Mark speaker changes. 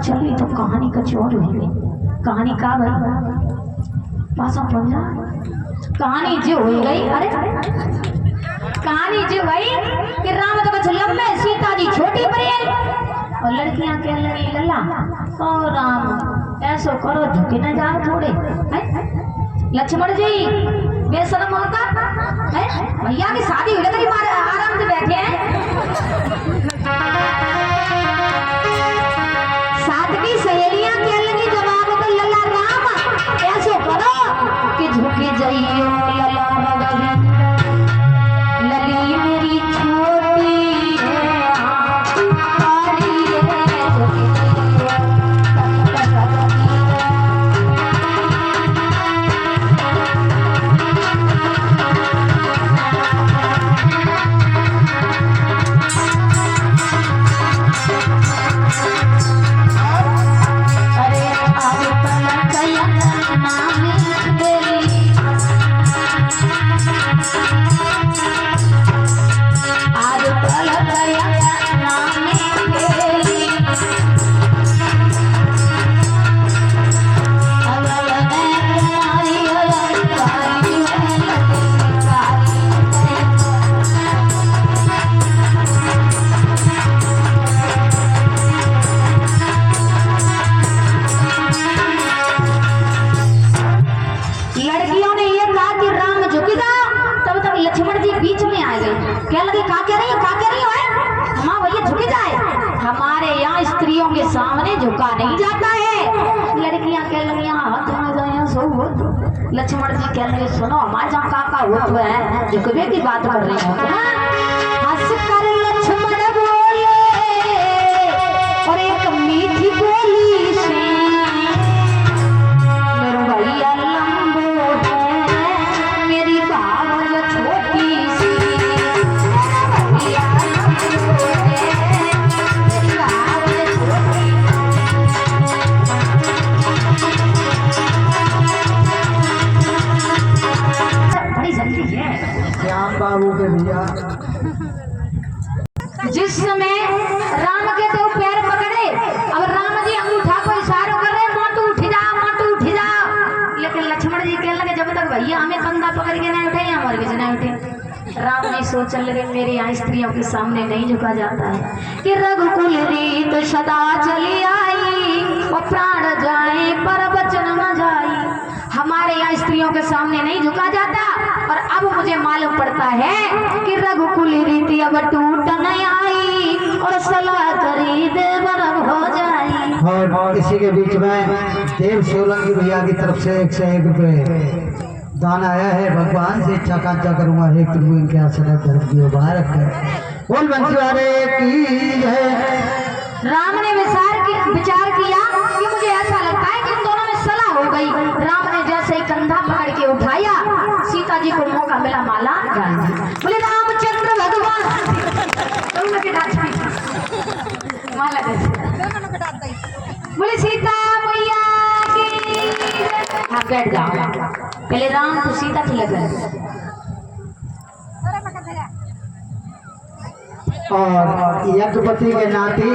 Speaker 1: चली तो कहानी कुछ और हुई। कहानी का भाई पासा पंजा कहानी जो हो गई। अरे कहानी जो भाई कि राम तो कुछ लंबे सीता जी छोटी पड़ी और लड़कियां कह लगी लल्ला ओ राम ऐसो करो झुके न जाओ थोड़े। लक्ष्मण जी बेशरम होता है भैया की शादी हुई तो आराम से बैठे हैं। सातवीं सहेलियां कह लगी जवाब तो लल्ला राम ऐसो करो कि झुके जाइयो लल्ला रघुवीर लली मेरी छोटी के सामने झुका नहीं जाता है। लड़कियां कह लगी हाथ में जाए सो हो। लक्ष्मण जी कह लगे सुनो हमारे जहाँ काका हो है झुकवे की बात कर रही हो। हंस कर लक्ष्मण बोले और एक मीठी बोली से मेरा भैया लंबो है मेरी बावल छोटी सी भैया
Speaker 2: बाबू के भैया
Speaker 1: जिस समय राम के तो पैर पकड़े अब राम जी अंगूठा को इशारा कर रहे मोटू उठ जा। लेकिन लक्ष्मण जी कहने लगे जब तक भैया हमें कंधा पकड़ के नहीं उठे या मर के नहीं उठे। राम ने सोचने लगे मेरे यहाँ स्त्रियों के सामने नहीं झुका जाता है कि रघुकुल रीत सदा चली आई और प्राण जाए पर वचन न जाई। हमारे यहाँ स्त्रियों के सामने नहीं झुका जाता और अब मुझे मालूम पड़ता है कि रघुकुल रीति अब टूट नहीं आई और सलाह करी देवर हो जाए।
Speaker 2: और इसी के बीच में देव सोलंकी भैया की तरफ से 101 रुपए दान आया है। भगवान से इच्छा कांक्षा करूंगा हे प्रभु इनके आश्रय धर्म दियो बाहर रखे बोल बंसीवाले की है।
Speaker 1: राम ने विचार किया कि मुझे ऐसा लगता है कि इन दोनों में सलाह हो गई। राम ने जैसे ही कंधा पकड़ के उठाया सीता जी को मौका मिला माला डालने। बोले रामचंद्र भगवान माला बोले सीता मैया की हाँ बैठ जाओ। पहले राम तो सीता की लगा
Speaker 2: और यज्ञपति के नाते